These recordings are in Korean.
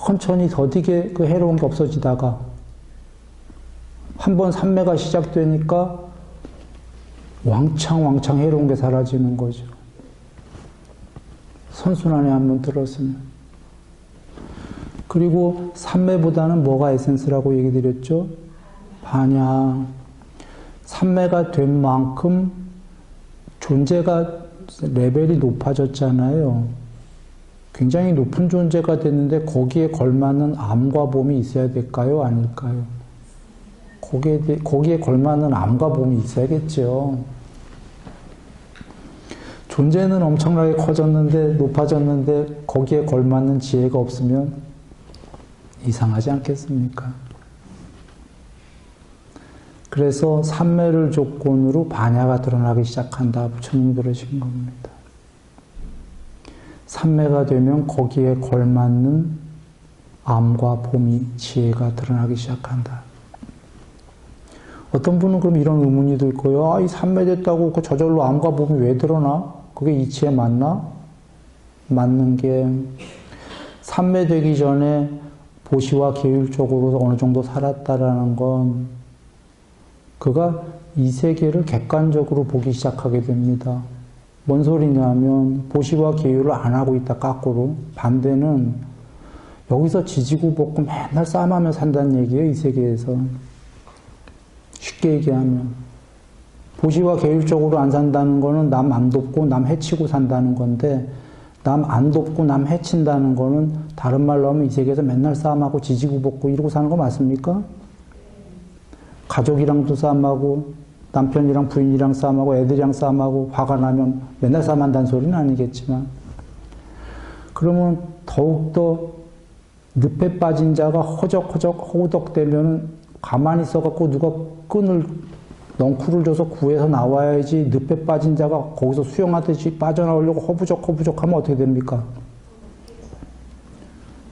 천천히 더디게 그 해로운 게 없어지다가 한번 삼매가 시작되니까 왕창 해로운 게 사라지는 거죠. 선순환에 한번 들었으면. 그리고 삼매보다는 뭐가 에센스라고 얘기 드렸죠? 반야. 삼매가 된 만큼 존재가 레벨이 높아졌잖아요. 굉장히 높은 존재가 됐는데 거기에 걸맞는 암과 봄이 있어야 될까요? 아닐까요? 거기에 걸맞는 암과 봄이 있어야겠죠. 존재는 엄청나게 커졌는데 높아졌는데 거기에 걸맞는 지혜가 없으면 이상하지 않겠습니까? 그래서 삼매를 조건으로 반야가 드러나기 시작한다. 부처님이 그러신 겁니다. 삼매가 되면 거기에 걸맞는 암과 봄이 지혜가 드러나기 시작한다. 어떤 분은 그럼 이런 의문이 들 거예요. 이 삼매됐다고 저절로 암과 봄이 왜 드러나? 그게 이치에 맞나? 맞는 게 삼매되기 전에 보시와 계율적으로 어느 정도 살았다라는 건 그가 이 세계를 객관적으로 보기 시작하게 됩니다. 뭔 소리냐면 보시와 계율을 안 하고 있다 거꾸로. 반대는 여기서 지지고 볶고 맨날 싸움하며 산다는 얘기예요. 이 세계에서. 쉽게 얘기하면 보시와 계율적으로 안 산다는 거는 남 안 돕고 남 해치고 산다는 건데 남 안 돕고 남 해친다는 거는 다른 말로 하면 이 세계에서 맨날 싸움하고 지지고 볶고 이러고 사는 거 맞습니까? 가족이랑도 싸움하고 남편이랑 부인이랑 싸움하고 애들이랑 싸움하고 화가 나면 맨날 싸움한다는 소리는 아니겠지만 그러면 더욱더 늪에 빠진 자가 허적허적 허우덕대면 가만히 있어갖고 누가 끈을 넝쿨을 줘서 구해서 나와야지 늪에 빠진 자가 거기서 수영하듯이 빠져나오려고 허부적 하면 어떻게 됩니까?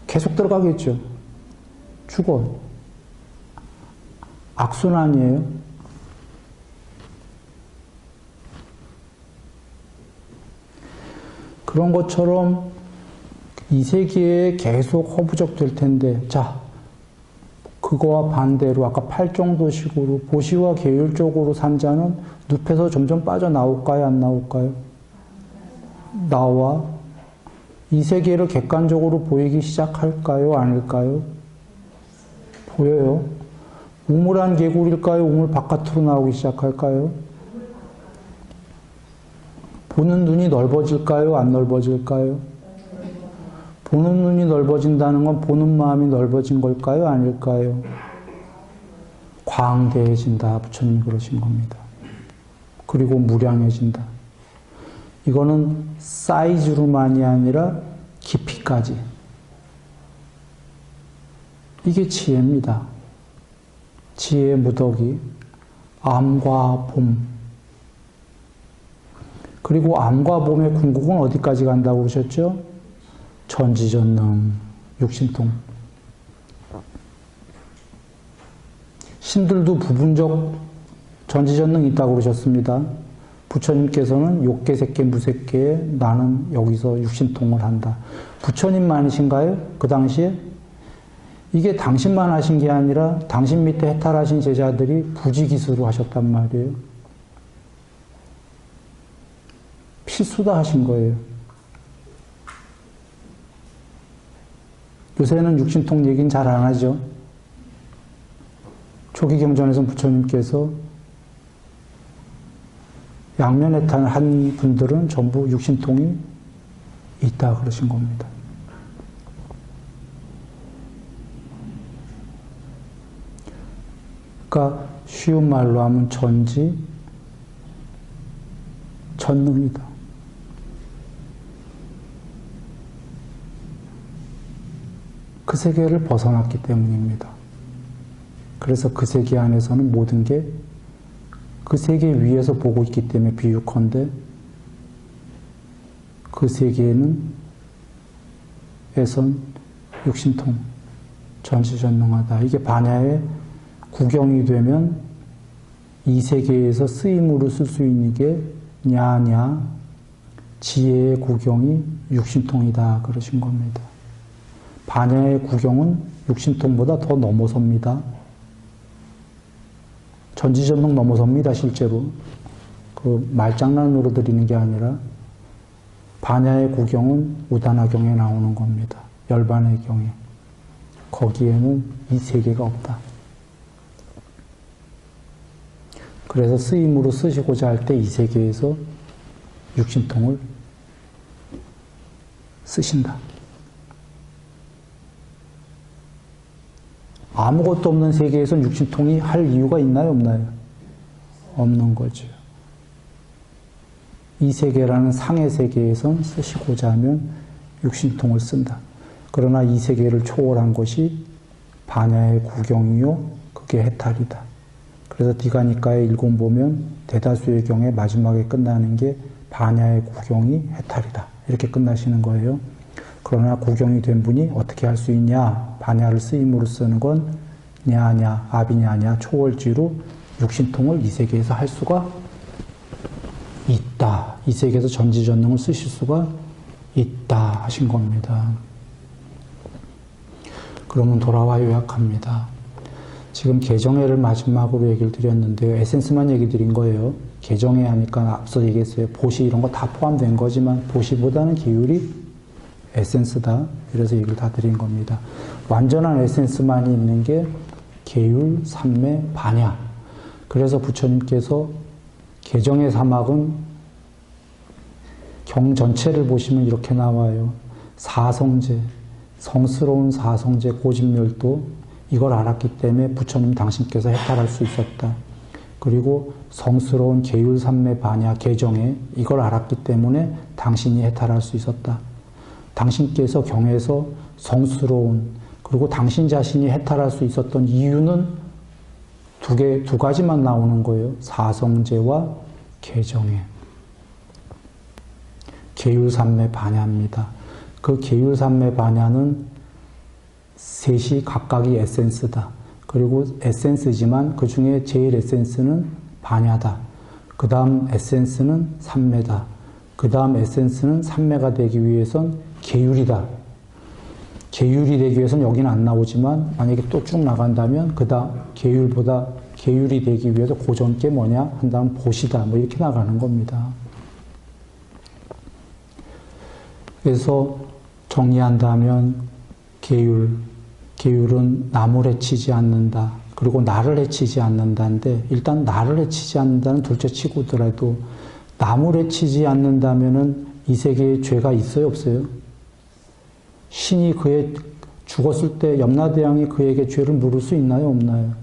계속 들어가겠죠. 죽어. 악순환이에요. 그런 것처럼 이 세계에 계속 허부적 될 텐데, 자, 그거와 반대로 아까 팔정도식으로 보시와 계율적으로 산 자는 늪에서 점점 빠져나올까요? 안 나올까요? 나와 이 세계를 객관적으로 보이기 시작할까요? 아닐까요? 보여요. 우물한 개구리일까요? 우물 바깥으로 나오기 시작할까요? 보는 눈이 넓어질까요? 안 넓어질까요? 보는 눈이 넓어진다는 건 보는 마음이 넓어진 걸까요? 아닐까요? 광대해진다. 부처님이 그러신 겁니다. 그리고 무량해진다. 이거는 사이즈로만이 아니라 깊이까지. 이게 지혜입니다. 지혜의 무더기, 암과 봄. 그리고 암과 봄의 궁극은 어디까지 간다고 그러셨죠? 전지전능, 육신통. 신들도 부분적 전지전능이 있다고 그러셨습니다. 부처님께서는 욕계, 색계, 무색계에 나는 여기서 육신통을 한다. 부처님만이신가요? 그 당시에? 이게 당신만 하신 게 아니라 당신 밑에 해탈하신 제자들이 부지기수로 하셨단 말이에요. 필수다 하신 거예요. 요새는 육신통 얘기는 잘 안 하죠. 초기 경전에서는 부처님께서 양면해탈 한 분들은 전부 육신통이 있다 그러신 겁니다. 그러니까 쉬운 말로 하면 전지, 전능이다. 그 세계를 벗어났기 때문입니다. 그래서 그 세계 안에서는 모든 게 그 세계 위에서 보고 있기 때문에 비유컨대 그 세계에는 에선 육신통, 전지전능하다. 이게 반야의 구경이 되면 이 세계에서 쓰임으로 쓸 수 있는 게 냐냐 지혜의 구경이 육신통이다 그러신 겁니다. 반야의 구경은 육신통보다 더 넘어섭니다. 전지전능 넘어섭니다, 실제로. 그 말장난으로 드리는 게 아니라 반야의 구경은 우다나경에 나오는 겁니다. 열반의 경에. 거기에는 이 세계가 없다. 그래서 쓰임으로 쓰시고자 할 때 이 세계에서 육신통을 쓰신다. 아무것도 없는 세계에선 육신통이 할 이유가 있나요, 없나요? 없는 거죠. 이 세계라는 상의 세계에선 쓰시고자 하면 육신통을 쓴다. 그러나 이 세계를 초월한 것이 반야의 구경이요, 그게 해탈이다. 그래서 디가니카의 일권 보면 대다수의 경에 마지막에 끝나는 게 반야의 구경이 해탈이다. 이렇게 끝나시는 거예요. 그러나 구경이 된 분이 어떻게 할 수 있냐? 반야를 쓰임으로 쓰는 건 냐냐, 아비냐냐, 초월지로 육신통을 이 세계에서 할 수가 있다. 이 세계에서 전지전능을 쓰실 수가 있다 하신 겁니다. 그러면 돌아와 요약합니다. 지금 개정회를 마지막으로 얘기를 드렸는데요. 에센스만 얘기 드린 거예요. 개정회 하니까 앞서 얘기했어요. 보시 이런 거 다 포함된 거지만 보시보다는 기율이 에센스다. 이래서 얘기를 다 드린 겁니다. 완전한 에센스만이 있는 게 계율, 삼매, 반야. 그래서 부처님께서 개정의 사막은 경 전체를 보시면 이렇게 나와요. 사성제, 성스러운 사성제 고집멸도, 이걸 알았기 때문에 부처님 당신께서 해탈할 수 있었다. 그리고 성스러운 계율, 삼매, 반야, 개정에 이걸 알았기 때문에 당신이 해탈할 수 있었다. 당신께서 경에서 성스러운, 그리고 당신 자신이 해탈할 수 있었던 이유는 두 가지만 나오는 거예요. 사성제와 개정에. 계율삼매 반야입니다. 그 계율삼매 반야는 셋이 각각이 에센스다. 그리고 에센스지만 그 중에 제일 에센스는 반야다. 그 다음 에센스는 삼매다. 그 다음 에센스는 삼매가 되기 위해선 계율이다. 계율이 되기 위해서는 여기는 안 나오지만 만약에 또 쭉 나간다면 그 다음 계율이 되기 위해서 고전 게 뭐냐 한 다음 보시다 뭐 이렇게 나가는 겁니다. 그래서 정리한다면 계율은 남을 해치지 않는다. 그리고 나를 해치지 않는다인데 일단 나를 해치지 않는다는 둘째 치고더라도 남을 해치지 않는다면은 이 세계에 죄가 있어요 없어요? 신이 그의 죽었을 때 염라대왕이 그에게 죄를 물을 수 있나요 없나요?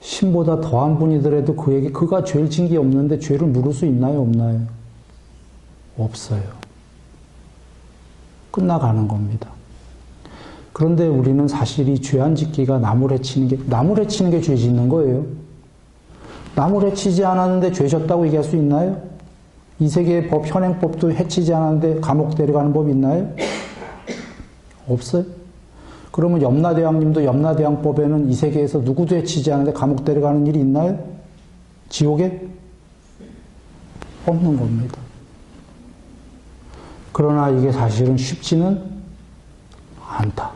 신보다 더한 분이더라도 그에게 그가 죄를 진 게 없는데 죄를 물을 수 있나요 없나요? 없어요. 끝나가는 겁니다. 그런데 우리는 사실 이 죄 안 짓기가 남을 해치는 게 죄 짓는 거예요. 남을 해치지 않았는데 죄 졌다고 얘기할 수 있나요? 이 세계의 법, 현행법도 해치지 않았는데 감옥 데려가는 법이 있나요? 없어요. 그러면 염라대왕님도 염라대왕법에는 이 세계에서 누구도 해치지 않았는데 감옥 데려가는 일이 있나요? 지옥에? 없는 겁니다. 그러나 이게 사실은 쉽지는 않다.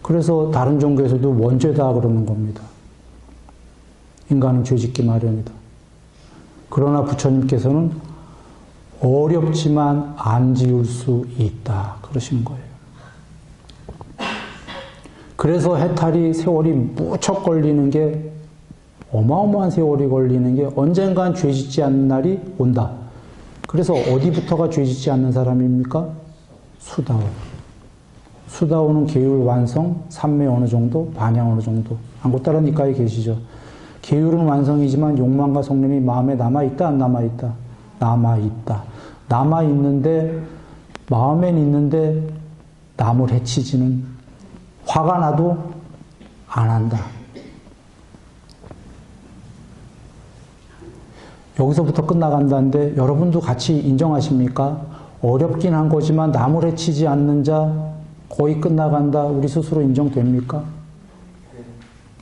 그래서 다른 종교에서도 원죄다 그러는 겁니다. 인간은 죄 짓기 마련이다. 그러나 부처님께서는 어렵지만 안 지을 수 있다. 그러시는 거예요. 그래서 해탈이 세월이 무척 걸리는 게 어마어마한 세월이 걸리는 게 언젠간 죄 짓지 않는 날이 온다. 그래서 어디부터가 죄 짓지 않는 사람입니까? 수다오. 수다오는 계율 완성, 삼매 어느 정도, 반야 어느 정도. 안고따라 니까에 계시죠. 계율은 완성이지만 욕망과 성냄이 마음에 남아있다, 안 남아있다? 남아있다. 남아있는데, 마음엔 있는데, 남을 해치지는, 화가 나도 안 한다. 여기서부터 끝나간다는데, 여러분도 같이 인정하십니까? 어렵긴 한 거지만, 남을 해치지 않는 자, 거의 끝나간다. 우리 스스로 인정됩니까?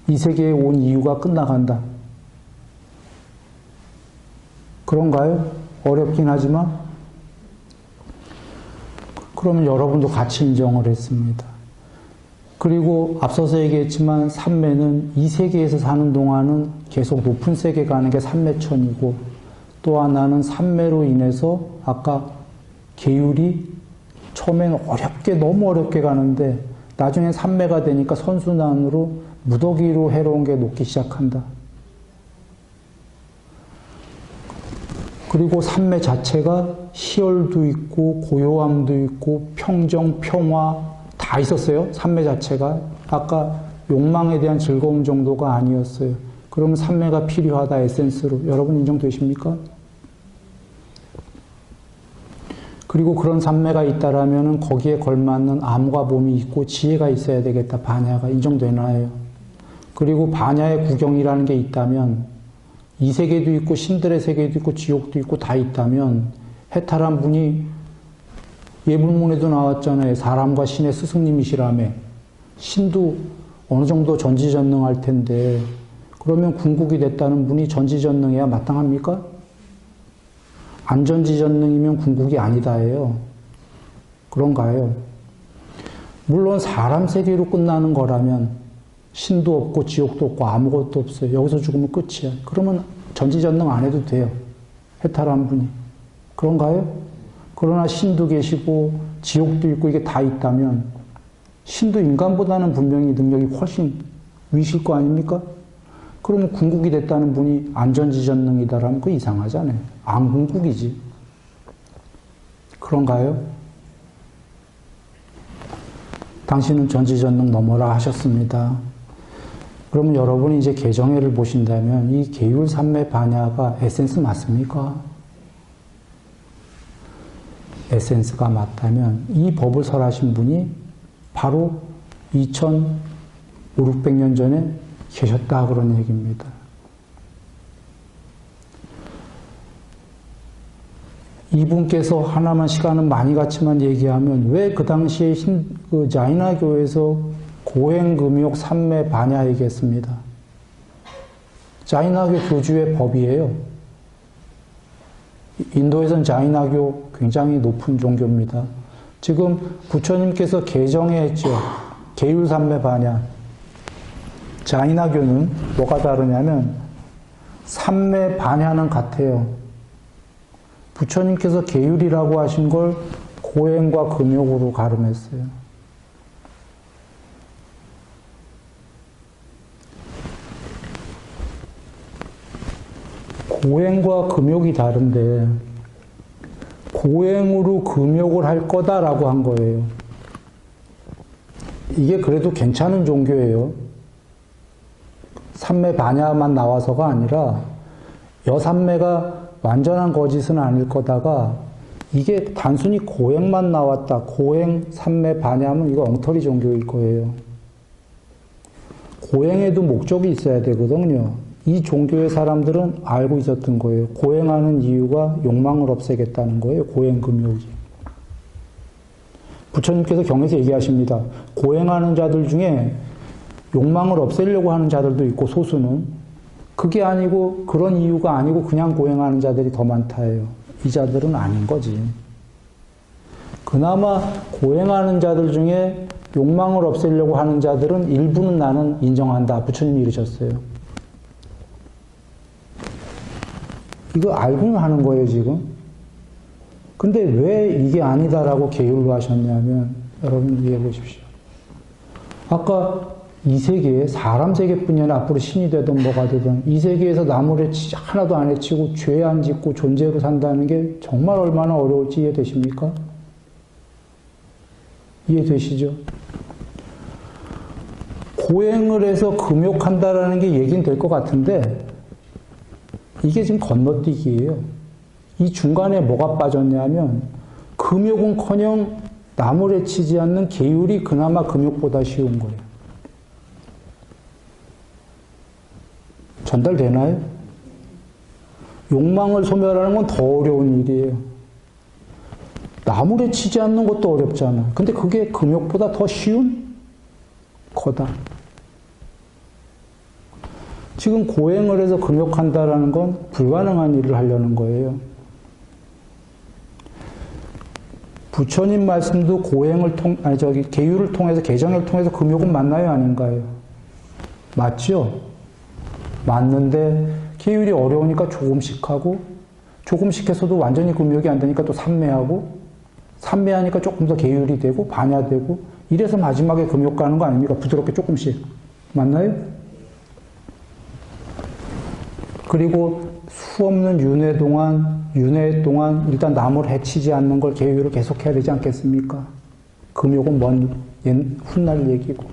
이 세계에 온 이유가 끝나간다. 그런가요? 어렵긴 하지만. 그러면 여러분도 같이 인정을 했습니다. 그리고 앞서서 얘기했지만 삼매는 이 세계에서 사는 동안은 계속 높은 세계 가는 게 삼매천이고, 또 하나는 삼매로 인해서 아까 계율이 처음에는 어렵게 너무 어렵게 가는데 나중에 삼매가 되니까 선순환으로 무더기로 해로운 게 녹기 시작한다. 그리고 삼매 자체가 희열도 있고 고요함도 있고 평정, 평화 다 있었어요. 삼매 자체가. 아까 욕망에 대한 즐거움 정도가 아니었어요. 그러면 삼매가 필요하다, 에센스로. 여러분 인정되십니까? 그리고 그런 삼매가 있다라면 거기에 걸맞는 암과 봄이 있고 지혜가 있어야 되겠다. 반야가 인정되나요? 그리고 반야의 구경이라는 게 있다면 이 세계도 있고 신들의 세계도 있고 지옥도 있고 다 있다면 해탈한 분이 예불문에도 나왔잖아요. 사람과 신의 스승님이시라며. 신도 어느 정도 전지전능할 텐데 그러면 궁극이 됐다는 분이 전지전능해야 마땅합니까? 안전지전능이면 궁극이 아니다예요. 그런가요? 물론 사람 세계로 끝나는 거라면 신도 없고 지옥도 없고 아무것도 없어요. 여기서 죽으면 끝이야. 그러면 전지전능 안 해도 돼요. 해탈한 분이. 그런가요? 그러나 신도 계시고 지옥도 있고 이게 다 있다면 신도 인간보다는 분명히 능력이 훨씬 위실 거 아닙니까? 그러면 궁극이 됐다는 분이 안전지전능이다라면 그거 이상하잖아요. 안궁극이지. 그런가요? 당신은 전지전능 넘어라 하셨습니다. 그러면 여러분이 이제 개정회를 보신다면 이 계율삼매 반야가 에센스 맞습니까? 에센스가 맞다면 이 법을 설하신 분이 바로 2500년 전에 계셨다 그런 얘기입니다. 이분께서 하나만 시간은 많이 갔지만 얘기하면 왜 그 당시에 자이나교에서 고행금욕 삼매 반야 얘기했습니다. 자이나교 교주의 법이에요. 인도에서는 자이나교 굉장히 높은 종교입니다. 지금 부처님께서 개정해 했죠. 계율삼매 반야. 자이나교는 뭐가 다르냐면 삼매 반야는 같아요. 부처님께서 계율이라고 하신 걸 고행과 금욕으로 가름했어요. 고행과 금욕이 다른데 고행으로 금욕을 할 거다라고 한 거예요. 이게 그래도 괜찮은 종교예요. 삼매 반야만 나와서가 아니라 여삼매가 완전한 거짓은 아닐 거다가 이게 단순히 고행만 나왔다. 고행, 삼매, 반야면 이거 엉터리 종교일 거예요. 고행에도 목적이 있어야 되거든요. 이 종교의 사람들은 알고 있었던 거예요. 고행하는 이유가 욕망을 없애겠다는 거예요. 고행금욕이. 부처님께서 경에서 얘기하십니다. 고행하는 자들 중에 욕망을 없애려고 하는 자들도 있고 소수는 그게 아니고 그런 이유가 아니고 그냥 고행하는 자들이 더 많다예요. 이 자들은 아닌 거지. 그나마 고행하는 자들 중에 욕망을 없애려고 하는 자들은 일부는 나는 인정한다. 부처님이 이러셨어요. 이거 알고는 하는 거예요, 지금. 근데 왜 이게 아니다라고 계율로 하셨냐면 여러분 이해해 보십시오. 아까 이 세계에 사람 세계뿐이 아니라 앞으로 신이 되든 뭐가 되든 이 세계에서 나무를 하나도 안 해치고 죄 안 짓고 존재로 산다는 게 정말 얼마나 어려울지 이해되십니까? 이해되시죠? 고행을 해서 금욕한다라는 게 얘기는 될 것 같은데 이게 지금 건너뛰기예요. 이 중간에 뭐가 빠졌냐면 금욕은커녕 나무를 해치지 않는 계율이 그나마 금욕보다 쉬운 거예요. 전달되나요? 욕망을 소멸하는 건 더 어려운 일이에요. 나무를 치지 않는 것도 어렵잖아. 근데 그게 금욕보다 더 쉬운 거다. 지금 고행을 해서 금욕한다라는 건 불가능한 일을 하려는 거예요. 부처님 말씀도 계율을 통해서, 개정을 통해서 금욕은 맞나요? 아닌가요? 맞죠? 맞는데, 계율이 어려우니까 조금씩 하고, 조금씩 해서도 완전히 금욕이 안 되니까 또 삼매하고, 삼매하니까 조금 더 계율이 되고, 반야되고, 이래서 마지막에 금욕 가는 거 아닙니까? 부드럽게 조금씩. 맞나요? 그리고 수 없는 윤회 동안 일단 남을 해치지 않는 걸 계율을 계속해야 되지 않겠습니까? 금욕은 훗날 얘기고.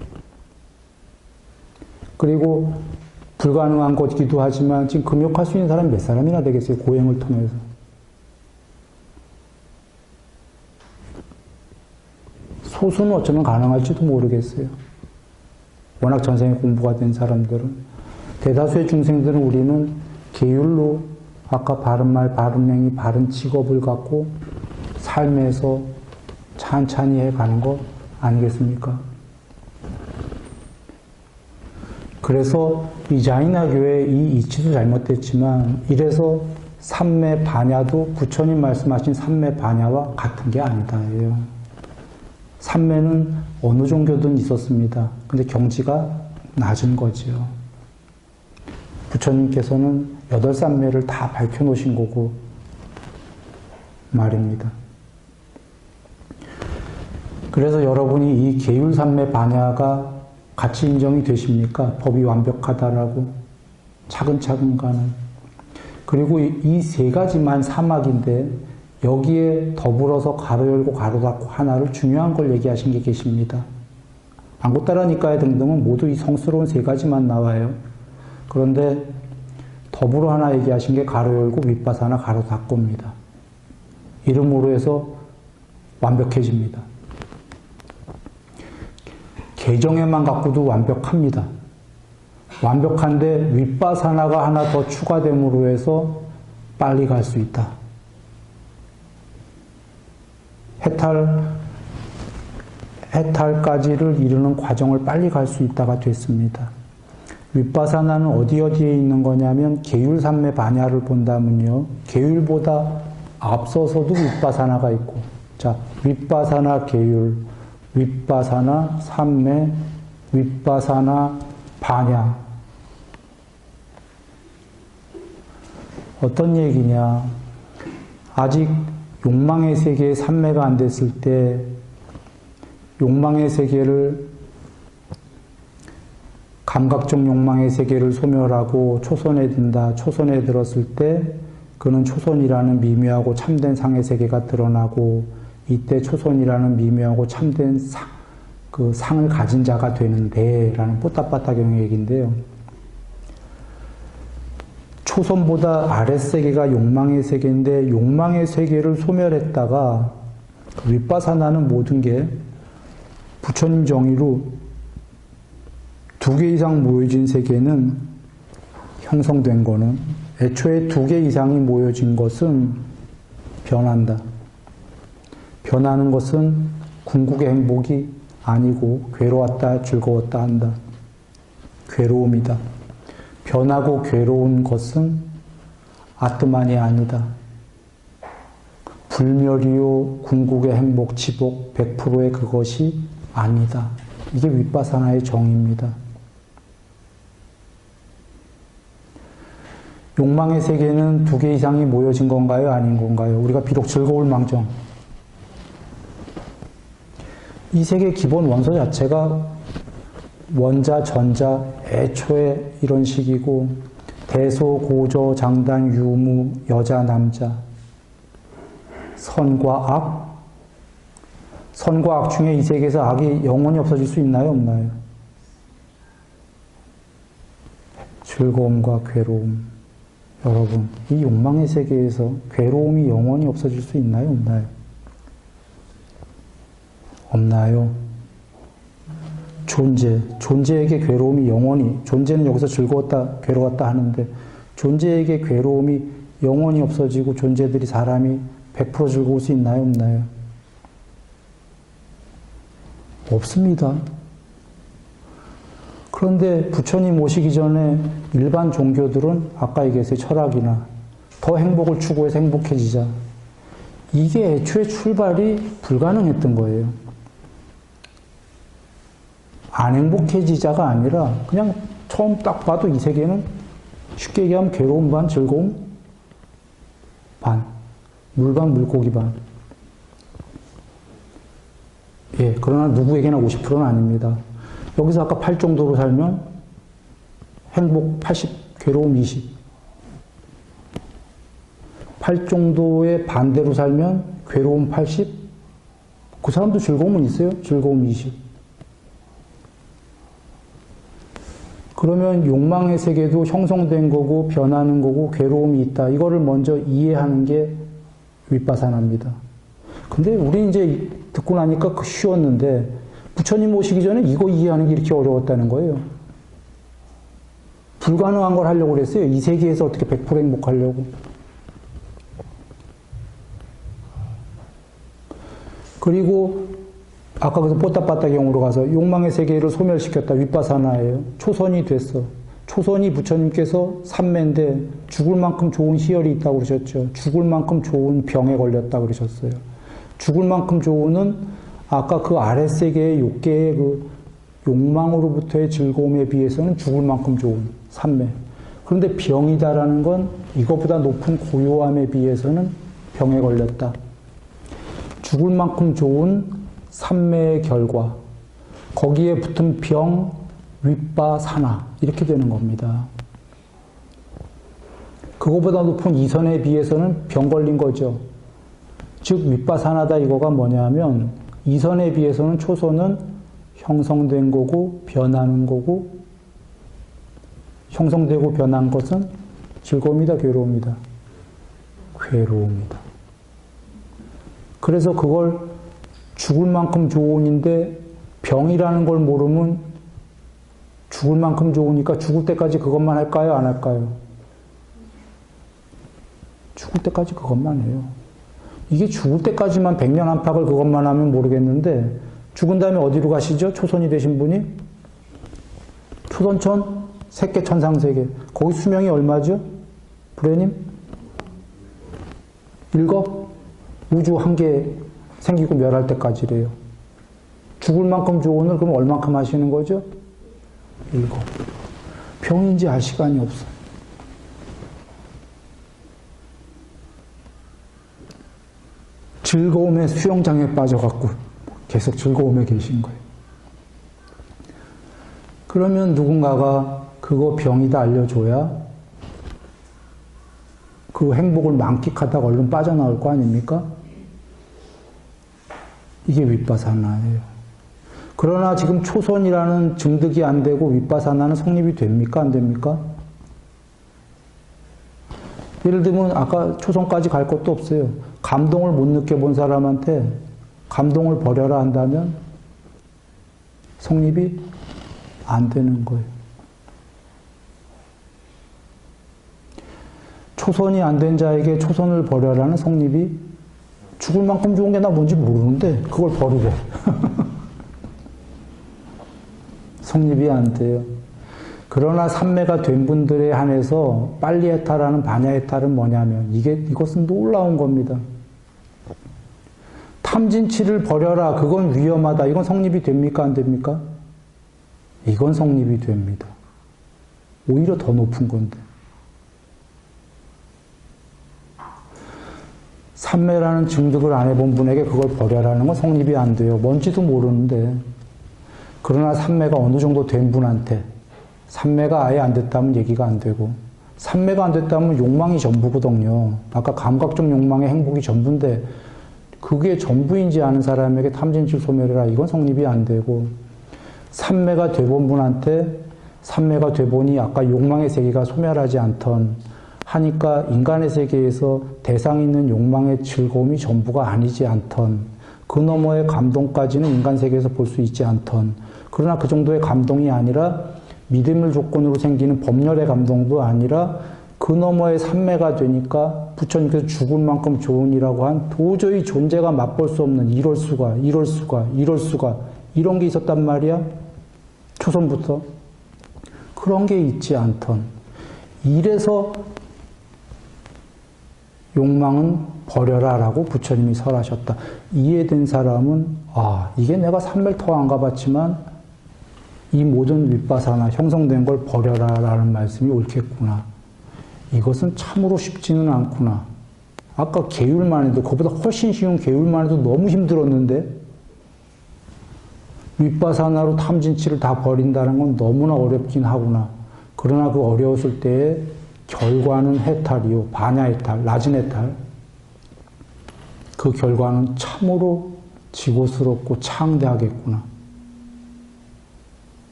그리고 불가능한 것이기도 하지만 지금 금욕할 수 있는 사람이 몇 사람이나 되겠어요? 고행을 통해서. 소수는 어쩌면 가능할지도 모르겠어요. 워낙 전생에 공부가 된 사람들은. 대다수의 중생들은 우리는 계율로 아까 바른 말, 바른 행위, 바른 직업을 갖고 삶에서 찬찬히 해가는 것 아니겠습니까? 그래서 이 자이나 교회의 이 이치도 잘못됐지만 이래서 삼매 반야도 부처님 말씀하신 삼매 반야와 같은 게 아니다예요. 삼매는 어느 종교든 있었습니다. 근데 경지가 낮은 거지요. 부처님께서는 8삼매를 다 밝혀놓으신 거고 말입니다. 그래서 여러분이 이 계율삼매 반야가 같이 인정이 되십니까? 법이 완벽하다라고 차근차근 가는. 그리고 이 세 가지만 사막인데 여기에 더불어서 가로 열고 가로 닫고 하나를 중요한 걸 얘기하신 게 계십니다. 안고따라니까에 등등은 모두 이 성스러운 세 가지만 나와요. 그런데 더불어 하나 얘기하신 게 가로 열고 윗바사나 가로 닫고입니다. 이름으로 해서 완벽해집니다. 개정에만 갖고도 완벽합니다. 완벽한데 윗바사나가 하나 더 추가됨으로 해서 빨리 갈 수 있다. 해탈까지를 이루는 과정을 빨리 갈 수 있다가 됐습니다. 윗바사나는 어디에 있는 거냐면 계율삼매 반야를 본다면요. 계율보다 앞서서도 윗바사나가 있고, 자, 윗바사나 계율, 윗바사나 삼매, 윗바사나 반야. 어떤 얘기냐? 아직 욕망의 세계에 삼매가 안 됐을 때 욕망의 세계를 감각적 욕망의 세계를 소멸하고 초선에 든다. 초선에 들었을 때 그는 초선이라는 미묘하고 참된 상의 세계가 드러나고 이때 초선이라는 미묘하고 참된 그 상을 가진 자가 되는데 라는 뽀따빠따경의 얘기인데요. 초선보다 아랫세계가 욕망의 세계인데 욕망의 세계를 소멸했다가 윗바사나는 모든 게 부처님 정의로 2개 이상 모여진 세계는 형성된 거는 애초에 2개 이상이 모여진 것은 변한다. 변하는 것은 궁극의 행복이 아니고 괴로웠다 즐거웠다 한다. 괴로움이다. 변하고 괴로운 것은 아트만이 아니다. 불멸이요 궁극의 행복 지복 100%의 그것이 아니다. 이게 윗바사나의 정의입니다. 욕망의 세계는 2개 이상이 모여진 건가요? 아닌 건가요? 우리가 비록 즐거울 망정. 이 세계의 기본 원소 자체가 원자, 전자, 애초에 이런 식이고 대소, 고조, 장단, 유무, 여자, 남자, 선과 악. 선과 악 중에 이 세계에서 악이 영원히 없어질 수 있나요? 없나요? 즐거움과 괴로움. 여러분, 이 욕망의 세계에서 괴로움이 영원히 없어질 수 있나요? 없나요? 없나요? 존재에게 괴로움이 영원히, 존재는 여기서 즐거웠다, 괴로웠다 하는데 존재에게 괴로움이 영원히 없어지고 존재들이 사람이 100% 즐거울 수 있나요? 없나요? 없습니다. 그런데 부처님 오시기 전에 일반 종교들은 아까 얘기했어요. 철학이나 더 행복을 추구해서 행복해지자. 이게 애초에 출발이 불가능했던 거예요. 안 행복해지자가 아니라 그냥 처음 딱 봐도 이 세계는 쉽게 얘기하면 괴로움 반, 즐거움 반, 물 반, 물고기 반. 예, 그러나 누구에게나 50%는 아닙니다. 여기서 아까 8 정도로 살면 행복 80, 괴로움 20. 8 정도의 반대로 살면 괴로움 80. 그 사람도 즐거움은 있어요. 즐거움 20. 그러면 욕망의 세계도 형성된 거고 변하는 거고 괴로움이 있다. 이거를 먼저 이해하는 게 윗바사나입니다. 근데 우리 이제 듣고 나니까 쉬웠는데 부처님 오시기 전에 이거 이해하는 게 이렇게 어려웠다는 거예요. 불가능한 걸 하려고 그랬어요. 이 세계에서 어떻게 100% 행복하려고. 그리고 아까 그래서 뽀따빠따 경우로 가서 욕망의 세계를 소멸시켰다. 윗바사나예요. 초선이 됐어. 초선이 부처님께서 삼매인데 죽을 만큼 좋은 희열이 있다고 그러셨죠. 죽을 만큼 좋은 병에 걸렸다고 그러셨어요. 죽을 만큼 좋은은 아까 그 아랫세계의 욕계의 그 욕망으로부터의 즐거움에 비해서는 죽을 만큼 좋은 삼매. 그런데 병이다라는 건 이것보다 높은 고요함에 비해서는 병에 걸렸다. 죽을 만큼 좋은 삼매의 결과, 거기에 붙은 병, 윗바사나 이렇게 되는 겁니다. 그거보다 높은 이선에 비해서는 병 걸린 거죠. 즉 윗바사나다 이거가 뭐냐면 이선에 비해서는 초선은 형성된 거고 변하는 거고, 형성되고 변한 것은 즐거움이다, 괴로움이다? 괴로움이다. 그래서 그걸 죽을 만큼 좋은인데 병이라는 걸 모르면 죽을 만큼 좋으니까 죽을 때까지 그것만 할까요? 안 할까요? 죽을 때까지 그것만 해요. 이게 죽을 때까지만 백년 안팎을 그것만 하면 모르겠는데 죽은 다음에 어디로 가시죠? 초선이 되신 분이? 초선천, 색계 천상세계. 거기 수명이 얼마죠? 불회님? 7? 우주 한 개 생기고 멸할 때까지래요. 죽을 만큼 조언을 그럼 얼만큼 하시는 거죠? 7. 병인지 알 시간이 없어. 즐거움의 수영장에 빠져갖고 계속 즐거움에 계신 거예요. 그러면 누군가가 그거 병이다 알려줘야 그 행복을 만끽하다가 얼른 빠져나올 거 아닙니까? 이게 윗바사나예요. 그러나 지금 초선이라는 증득이 안 되고 윗바사나는 성립이 됩니까? 안 됩니까? 예를 들면 아까 초선까지 갈 것도 없어요. 감동을 못 느껴본 사람한테 감동을 버려라 한다면 성립이 안 되는 거예요. 초선이 안 된 자에게 초선을 버려라는 성립이 죽을 만큼 좋은 게 나 뭔지 모르는데 그걸 버리래. 성립이 안 돼요. 그러나 삼매가 된 분들에 한해서 빨리 해탈하는 반야해탈은 뭐냐면 이것은 놀라운 겁니다. 탐진치를 버려라. 그건 위험하다. 이건 성립이 됩니까? 안 됩니까? 이건 성립이 됩니다. 오히려 더 높은 건데. 삼매라는 증득을 안 해본 분에게 그걸 버려라는 건 성립이 안 돼요. 뭔지도 모르는데. 그러나 삼매가 어느 정도 된 분한테 삼매가 아예 안 됐다면 얘기가 안 되고, 삼매가 안 됐다면 욕망이 전부거든요. 아까 감각적 욕망의 행복이 전부인데 그게 전부인지 아는 사람에게 탐진치 소멸해라. 이건 성립이 안 되고, 삼매가 돼본 분한테 삼매가 돼보니 아까 욕망의 세계가 소멸하지 않던 하니까 인간의 세계에서 대상 있는 욕망의 즐거움이 전부가 아니지 않던, 그 너머의 감동까지는 인간 세계에서 볼 수 있지 않던, 그러나 그 정도의 감동이 아니라 믿음을 조건으로 생기는 법렬의 감동도 아니라 그 너머의 삼매가 되니까 부처님께서 죽을 만큼 좋은이라고 한 도저히 존재가 맛볼 수 없는 이럴 수가 이런 게 있었단 말이야. 초선부터. 그런 게 있지 않던. 이래서 욕망은 버려라 라고 부처님이 설하셨다. 이해된 사람은 이게 내가 산멸터 안 가봤지만 이 모든 윗바사나 형성된 걸 버려라 라는 말씀이 옳겠구나. 이것은 참으로 쉽지는 않구나. 아까 계율만 해도 그보다 훨씬 쉬운 계율만 해도 너무 힘들었는데 윗바사나로 탐진치를 다 버린다는 건 너무나 어렵긴 하구나. 그러나 그 어려웠을 때의 결과는 해탈이요. 반야해탈, 낮은 해탈. 그 결과는 참으로 지고스럽고 창대하겠구나.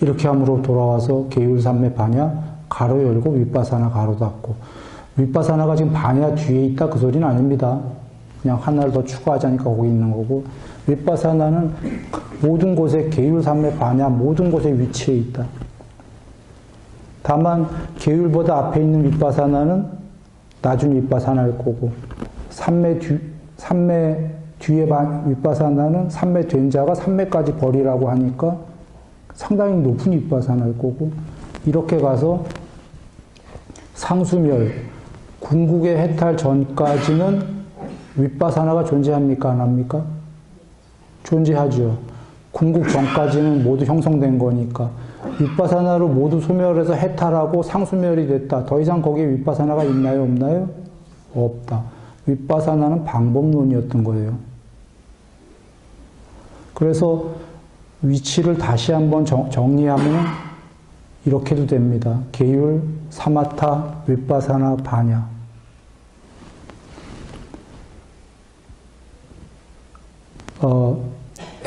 이렇게 함으로 돌아와서 계율삼매 반야 가로 열고 윗바사나 가로 닫고. 윗바사나가 지금 반야 뒤에 있다 그 소리는 아닙니다. 그냥 하나를 더 추가하자니까 거기 있는 거고, 윗바사나는 모든 곳에 계율삼매 반야 모든 곳에 위치해 있다. 다만 계율보다 앞에 있는 윗바사나는 낮은 윗바사나일 거고, 삼매 뒤에 윗바사나는 삼매 된 자가 삼매까지 버리라고 하니까 상당히 높은 윗바사나일 거고, 이렇게 가서 상수멸, 궁극의 해탈 전까지는 윗바사나가 존재합니까? 안 합니까? 존재하죠. 궁극 전까지는 모두 형성된 거니까. 윗바사나로 모두 소멸해서 해탈하고 상수멸이 됐다. 더 이상 거기에 윗바사나가 있나요? 없나요? 없다. 윗바사나는 방법론이었던 거예요. 그래서 위치를 다시 한번 정리하면 이렇게도 됩니다. 계율, 사마타, 윗바사나, 반야.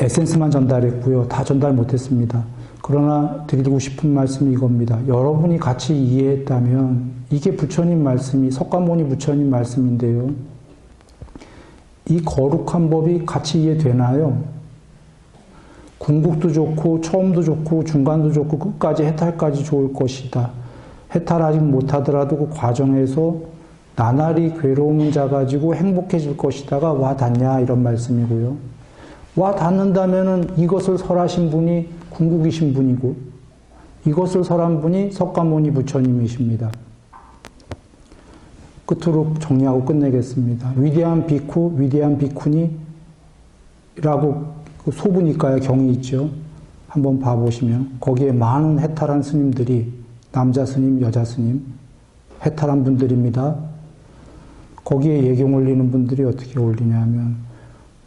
에센스만 전달했고요. 다 전달 못했습니다. 그러나 드리고 싶은 말씀이 이겁니다. 여러분이 같이 이해했다면 이게 부처님 말씀이 석가모니 부처님 말씀인데요. 이 거룩한 법이 같이 이해되나요? 궁극도 좋고 처음도 좋고 중간도 좋고 끝까지 해탈까지 좋을 것이다. 해탈 아직 못하더라도 그 과정에서 나날이 괴로운 자 가지고 행복해질 것이다가 와 닿냐 이런 말씀이고요. 와 닿는다면은 이것을 설하신 분이 궁극이신 분이고 이것을 설한 분이 석가모니 부처님이십니다. 끝으로 정리하고 끝내겠습니다. 위대한 비쿠, 위대한 비쿠니라고 그 소부니까의 경이 있죠. 한번 봐보시면 거기에 많은 해탈한 스님들이 남자 스님, 여자 스님 해탈한 분들입니다. 거기에 예경 올리는 분들이 어떻게 올리냐면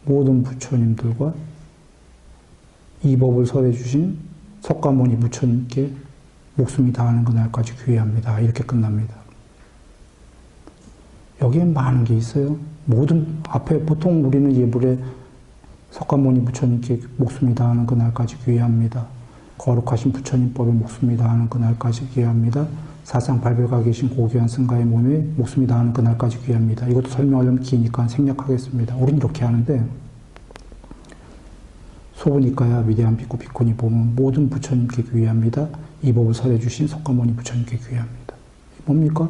모든 부처님들과 이 법을 설해 주신 석가모니 부처님께 목숨이 다하는 그날까지 귀회합니다. 이렇게 끝납니다. 여기에 많은 게 있어요. 모든 앞에 보통 우리는 예불에 석가모니 부처님께 목숨이 다하는 그날까지 귀회합니다. 거룩하신 부처님법에 목숨이 다하는 그날까지 귀회합니다. 사상 발별가 계신 고귀한 승가의 몸에 목숨이 다하는 그날까지 귀회합니다. 이것도 설명하려면 기니까 생략하겠습니다. 우린 이렇게 하는데 소부니까야 위대한 비쿠 비쿠니 보면 모든 부처님께 귀회합니다. 이 법을 설해 주신 석가모니 부처님께 귀회합니다. 뭡니까?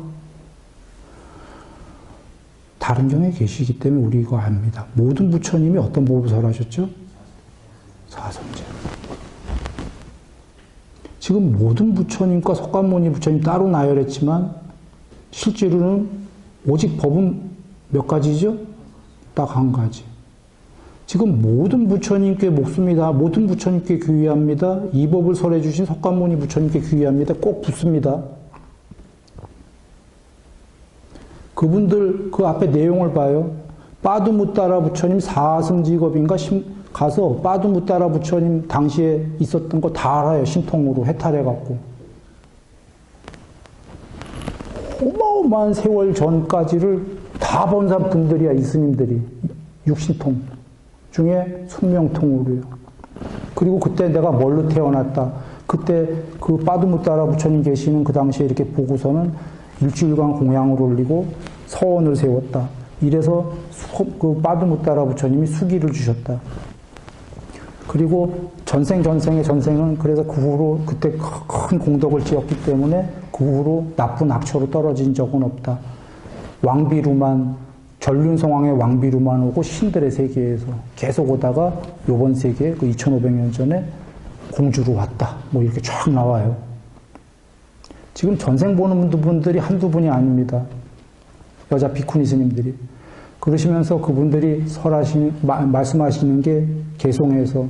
다른 경에 계시기 때문에 우리 이거 압니다. 모든 부처님이 어떤 법을 설하셨죠? 사선제. 지금 모든 부처님과 석가모니 부처님 따로 나열했지만 실제로는 오직 법은 몇 가지죠? 딱 한 가지. 지금 모든 부처님께 목숨이다. 모든 부처님께 귀의합니다. 이 법을 설해 주신 석가모니 부처님께 귀의합니다. 꼭 붙습니다. 그분들 그 앞에 내용을 봐요. 빠두무따라 부처님 사승직업인가 가서 빠두무따라 부처님 당시에 있었던 거 다 알아요. 신통으로 해탈해갖고. 어마어마한 세월 전까지를 다 본 분들이야. 이 스님들이. 육신통 중에 숙명통으로요. 그리고 그때 내가 뭘로 태어났다. 그때 그 빠두무따라 부처님 계시는 그 당시에 이렇게 보고서는 일주일간 공양을 올리고 서원을 세웠다. 이래서 그 빠두무따라 부처님이 수기를 주셨다. 그리고 전생의 전생은 그래서 그 후로 그때 큰 공덕을 지었기 때문에 그 후로 나쁜 악처로 떨어진 적은 없다. 왕비루만 전륜성왕의 왕비루만 오고 신들의 세계에서 계속 오다가 요번 세계에 그 2500년 전에 공주로 왔다. 뭐 이렇게 쫙 나와요. 지금 전생 보는 분들이 한두 분이 아닙니다. 여자 비쿠니 스님들이. 그러시면서 그분들이 말씀하시는 게 개송해서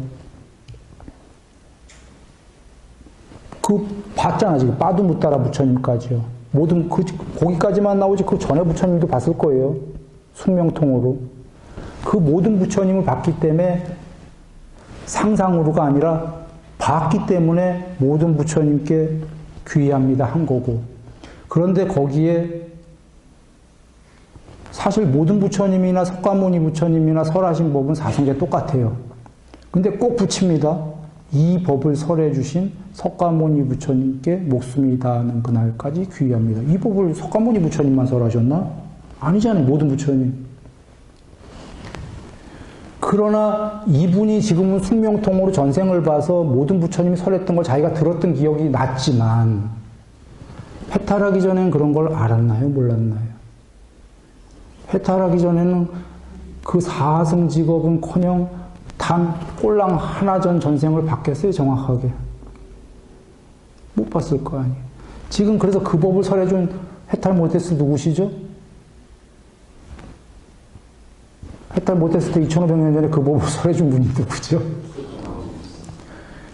봤잖아, 지금. 빠두무따라 부처님까지요. 모든, 거기까지만 나오지, 그 전에 부처님도 봤을 거예요. 숙명통으로. 그 모든 부처님을 봤기 때문에 상상으로가 아니라 봤기 때문에 모든 부처님께 귀의합니다 한 거고. 그런데 거기에 사실 모든 부처님이나 석가모니 부처님이나 설하신 법은 사성제 똑같아요. 근데 꼭 붙입니다. 이 법을 설해 주신 석가모니 부처님께 목숨이 다하는 그날까지 귀의합니다. 이 법을 석가모니 부처님만 설하셨나? 아니잖아요. 모든 부처님. 그러나 이분이 지금은 숙명통으로 전생을 봐서 모든 부처님이 설했던 걸 자기가 들었던 기억이 났지만 해탈하기 전에는 그런 걸 알았나요? 몰랐나요? 해탈하기 전에는 그 사승 직업은커녕 단 꼴랑 하나 전 전생을 봤겠어요? 정확하게. 못 봤을 거 아니에요. 지금 그래서 그 법을 설해준 해탈 못했을 누구시죠? 해탈 못했을 때 2500년 전에 그 법을 설해준 분이 누구죠?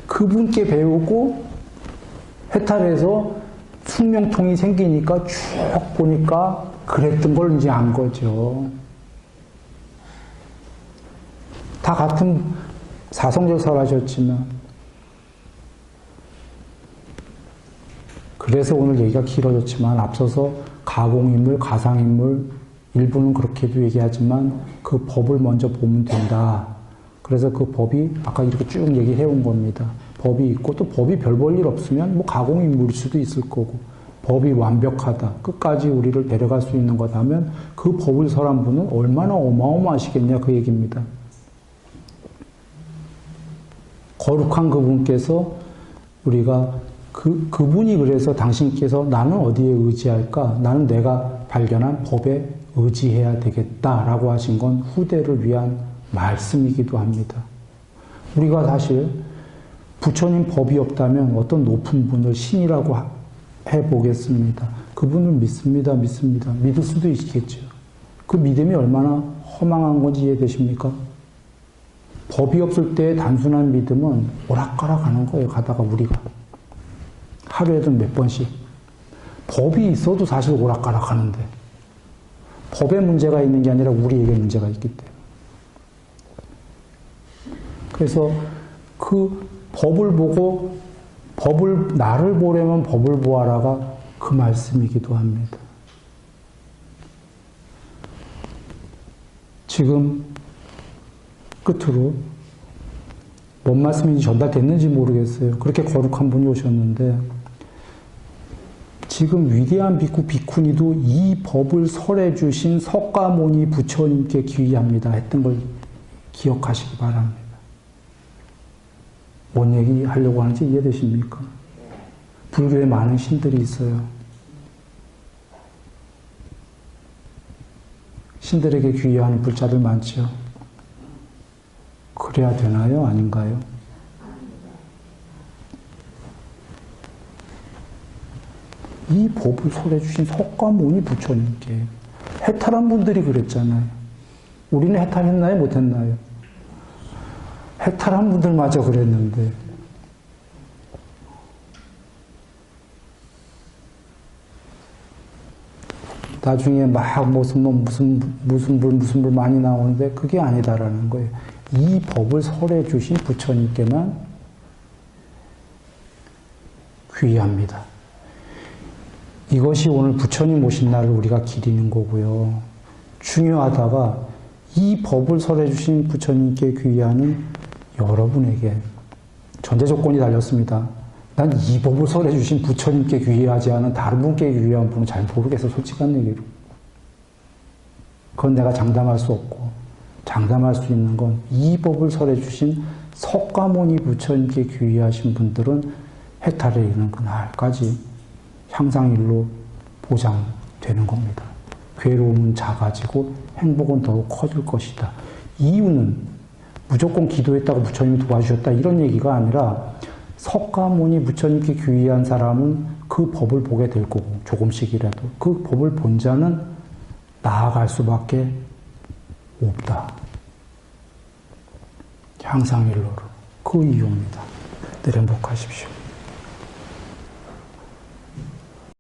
그분께 배우고 해탈해서 숙명통이 생기니까 쭉 보니까 그랬던 걸 이제 안 거죠. 다 같은 사성제 설하셨지만. 그래서 오늘 얘기가 길어졌지만 앞서서 가공인물, 가상인물 일부는 그렇게도 얘기하지만 그 법을 먼저 보면 된다. 그래서 그 법이 아까 이렇게 쭉 얘기해 온 겁니다. 법이 있고 또 법이 별 볼 일 없으면 뭐 가공인물일 수도 있을 거고 법이 완벽하다. 끝까지 우리를 데려갈 수 있는 거다면 그 법을 설한 분은 얼마나 어마어마하시겠냐 그 얘기입니다. 거룩한 그분께서 우리가 그분이 그래서 당신께서 나는 어디에 의지할까? 나는 내가 발견한 법에 의지해야 되겠다라고 하신 건 후대를 위한 말씀이기도 합니다. 우리가 사실 부처님 법이 없다면 어떤 높은 분을 신이라고 해보겠습니다. 그분을 믿습니다. 믿을 수도 있겠죠. 그 믿음이 얼마나 허망한 건지 이해되십니까? 법이 없을 때 단순한 믿음은 오락가락 하는 거예요. 가다가 우리가. 하루에도 몇 번씩. 법이 있어도 사실 오락가락 하는데 법에 문제가 있는 게 아니라 우리에게 문제가 있기 때문에. 그래서 그 법을 보고 나를 보려면 법을 보아라가 그 말씀이기도 합니다. 지금 끝으로 뭔 말씀인지 전달됐는지 모르겠어요. 그렇게 거룩한 분이 오셨는데 지금 위대한 비쿠 비쿠니도 이 법을 설해 주신 석가모니 부처님께 귀의합니다 했던 걸 기억하시기 바랍니다. 뭔 얘기 하려고 하는지 이해되십니까? 불교에 많은 신들이 있어요. 신들에게 귀의하는 불자들 많죠. 그래야 되나요? 아닌가요? 이 법을 설해 주신 석가모니 부처님께 해탈한 분들이 그랬잖아요. 우리는 해탈했나요? 못했나요? 해탈한 분들마저 그랬는데 나중에 막 무슨 불 많이 나오는데 그게 아니다라는 거예요. 이 법을 설해 주신 부처님께만 귀의합니다. 이것이 오늘 부처님 오신 날을 우리가 기리는 거고요. 중요하다가 이 법을 설해 주신 부처님께 귀의하는 여러분에게 전제 조건이 달렸습니다. 난 이 법을 설해 주신 부처님께 귀의하지 않은 다른 분께 귀의한 분은 잘 모르겠어. 솔직한 얘기로. 그건 내가 장담할 수 없고 장담할 수 있는 건 이 법을 설해 주신 석가모니 부처님께 귀의하신 분들은 해탈에 이르는 그날까지 향상일로 보장되는 겁니다. 괴로움은 작아지고 행복은 더욱 커질 것이다. 이유는 무조건 기도했다고 부처님이 도와주셨다 이런 얘기가 아니라 석가모니 부처님께 귀의한 사람은 그 법을 보게 될 거고 조금씩이라도 그 법을 본 자는 나아갈 수밖에 없다. 향상 일로로. 그 이유입니다. 늘 행복하십시오.